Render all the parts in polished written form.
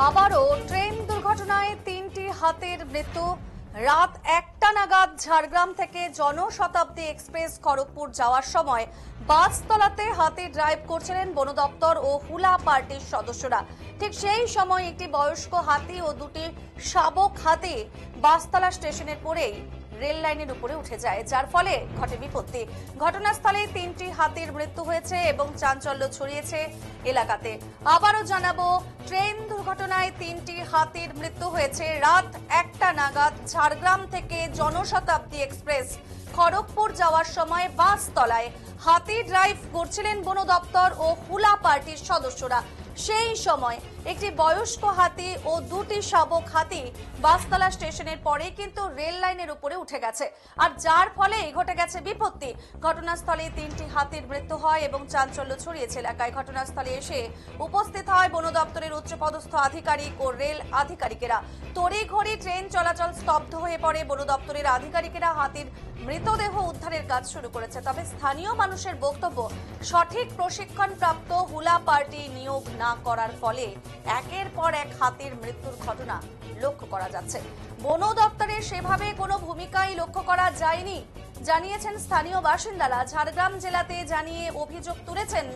আবারও ট্রেন দুর্ঘটনায় 3টি হাতির মৃত্যু। রাত 1টা নাগাদ ঝাড়গ্রাম থেকে জনশতাব্দী এক্সপ্রেস খড়গপুর যাওয়ার সময় বাসতলাতে হাতি ড্রাইভ করছিলেন বন দপ্তর ও হুলা পার্টির সদস্যরা। ঠিক সেই সময় একটি বয়স্ক হাতি ও দুটি শাবক হাতি বাসতলা স্টেশনের পরেই রেল লাইনের উপরে উঠে যায়, যার ফলে ঘটে বিপত্তি। ঘটনাস্থলে 3টি হাতির মৃত্যু হয়েছে এবং চাঞ্চল্য ছড়িয়েছে এলাকাতে। আবারও জানাবো, ট্রেন দুর্ঘটনায় 3টি হাতির মৃত্যু হয়েছে। রাত 1টা নাগাদ ঝাড়গ্রাম থেকে জনশতাব্দী এক্সপ্রেস খড়গপুর যাওয়ার সময় বাসতলায় হাতি ড্রাইভ করছিলেন বন দপ্তর ও হুলা পার্টির সদস্যরা। সেই সময় একটি বয়স্ক হাতি ও দুটি শাবক হাতি বাসতলা স্টেশনের পরে কিন্তু রেল লাইনের উপরে উঠে গেছে, আর যার ফলে ঘটে গেছে বিপত্তি। ঘটনাস্থলে 3টি হাতির মৃত্যু হয় এবং চাঞ্চল্য ছড়িয়েছে এলাকায়। ঘটনাস্থলে এসে উপস্থিত হয় বন দপ্তরের উচ্চপদস্থ আধিকারিক ও রেল আধিকারিকেরা। তড়িঘড়ি ট্রেন চলাচল স্তব্ধ হয়ে পড়ে। বন দপ্তরের আধিকারিকেরা হাতির মৃতদেহ উদ্ধারের কাজ শুরু করেছে। তবে স্থানীয় মানুষের বক্তব্য, সঠিক প্রশিক্ষণপ্রাপ্ত হুলা পার্টি নিয়োগ না করার ফলে একের পর এক হাতির মৃত্যুর ঘটনা লক্ষ্য করা যাচ্ছে। বন দপ্তরের সেভাবে কোনো ভূমিকাই লক্ষ্য করা যায়নি জানিয়েছেন স্থানীয় বাসিন্দারা। ঝাড়গ্রাম জেলাতে জানিয়ে অভিযোগ তুলেছেন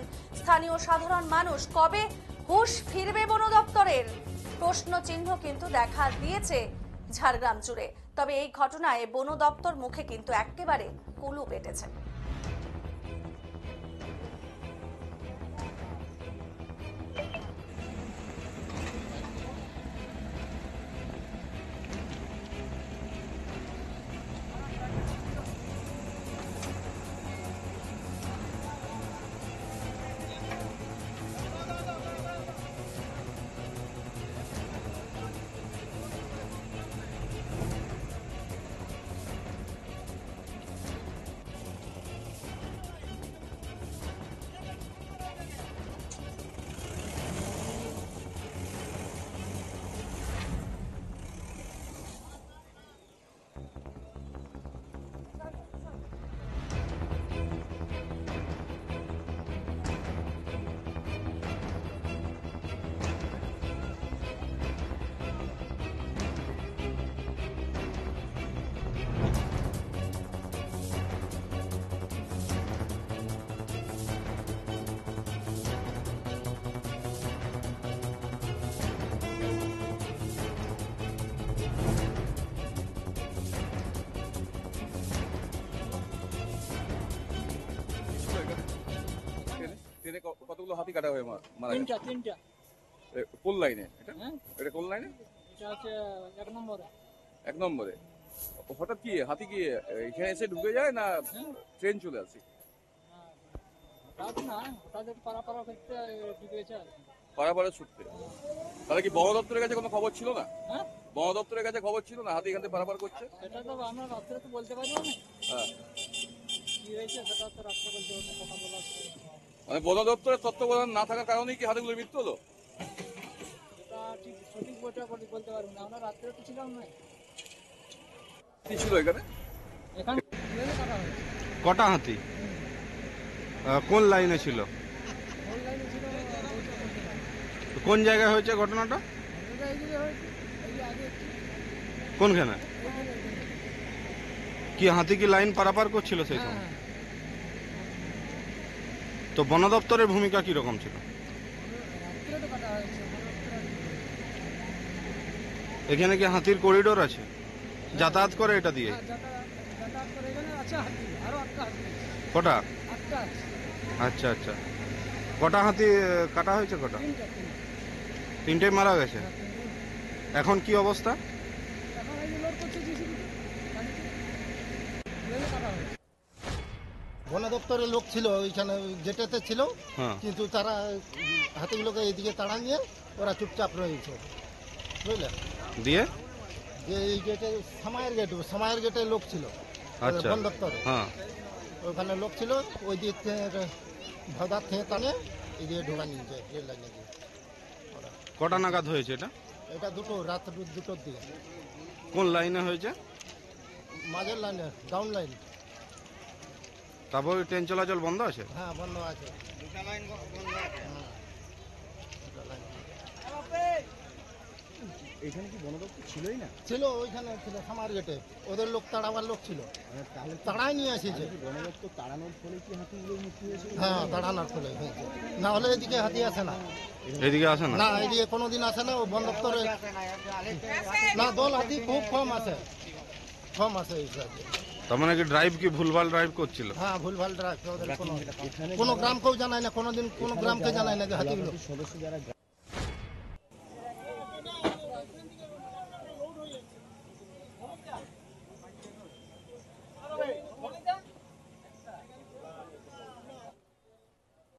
স্থানীয় সাধারণ মানুষ। কবে হুঁশ ফিরবে বন দপ্তরের প্রশ্ন চিহ্ন কিন্তু দেখা দিয়েছে ঝাড়গ্রাম জুড়ে। তবে এই ঘটনায় বন দপ্তর মুখে কিন্তু একেবারে কুলু পেটেছে। কতগুলো হাতি কাটা হয়ে মারা গেছে? তিনটা। কোন লাইনে এটা? হ্যাঁ, এটা কোন লাইনে? এটা হচ্ছে 1 নম্বরে। 1 নম্বরে। হঠাৎ কি হাতি কি এখানে এসে ঢুকে যায় না ট্রেন চলে আসে? হঠাৎ না, হঠাৎ একটু পারাপাড়া করতে ঢুকেছে আর কি। পারাপারে ছুটতে। তাহলে কি বন দপ্তরের কাছে কোনো খবর ছিল না? হ্যাঁ, বন দপ্তরের কাছে খবর ছিল না হাতি এখান থেকে পারাপার করছে? সেটা তো আমরা রাত্রে তো বলতে পারি না। হ্যাঁ, কি হয়েছে সেটা তো রাত্রে বলতে পারি, কথা বলা মানে বন দপ্তরের তত্ত্বাবধান না থাকার কারণেই কি হাতিগুলো মৃত্যু হলো? এটা ঠিক সঠিক বলতে পারবো না। আমরা রাত্রে তো ছিলাম না কি ছিল এখানে? এখানে। ট্রেনে কাটা হয়েছে। কটা হাতি? কোন লাইনে ছিল? ওই লাইনে ছিল। কোন জায়গায় হয়েছে ঘটনাটা? এটা এই যে হয়েছে, এই যে আগে একটু, কোনখানে? এইখানে। কি হাতি কি লাইন পারাপার করছিল সেই সময়? হ্যাঁ, তো বন দপ্তরের ভূমিকা কি রকম ছিল? রাত্রে তো কাটা হয়েছে। এখানে কি হাতির করিডোর আছে, যাতায়াত করে এটা দিয়ে? হ্যাঁ, যাতায়াত করে এখানে আছে হাতি, আরো 8টা হাতি। কটা? 8টা আছে। আচ্ছা আচ্ছা। কটা হাতি কাটা হয়েছে? কটা? তিনটা। তিনটেই মারা গেছে। এখন কি অবস্থা? এখন এই যে লোড করছে জিসিবিতে, গাড়িতে। ট্রেনে কাটা হয়েছে। বন দপ্তরের লোক ছিল ওইখানে, গেটেতে ছিল, হ্যাঁ। কিন্তু তারা হাতিগুলোকে এইদিকে তাড়া নিয়ে ওরা চুপচাপ রয়েছে, বুঝলে? দিয়ে যে এই গেটে সামায়ের গেটে লোক ছিল, আচ্ছা। বন দপ্তরে হ্যাঁ। ওখানে লোক ছিল, ওই দিক থেকে ভাদার থেকে টানে এই দিয়ে ঢোকা নিয়েছে রেল লাইনে দিয়ে। কটা নাগাদ হয়েছে এটা? এটা রাত 2টোর দিকে। কোন লাইনে হয়েছে? মাঝের লাইনে, ডাউন লাইন। তারপর ট্রেন চলাচল বন্ধ আছে? হ্যাঁ, বন্ধ আছে। দুটা লাইন বন্ধ আছে। এখানে কি বন দপ্তর ছিলই না? ছিল, ওইখানে ছিল খামার গেটে, ওদের লোক তাড়াবার লোক ছিল, তাহলে তাড়াই নিয়ে এসেছে। বন দপ্তর তাড়ানোর ফলে কি হাতিগুলোর মৃত্যু হয়েছিল? হ্যাঁ, তাড়ানোর ফলে হয়েছে, না হলে এদিকে হাতি আসে না। এদিকে আসে না? না, এদিকে কোনোদিন আসে না। ও বন দপ্তরে না, দল হাতি খুব কম আসে, কম আসে এই সাইডে। তার মানে কি ড্রাইভ কি ভুলভাল ড্রাইভ করছিল? হ্যাঁ, ভুলভাল রাখছে ওদের, কোনো গ্রামকেও জানায় না, কোনোদিন কোনো গ্রামকে জানায় না যে হাতিগুলো। সদস্য যারা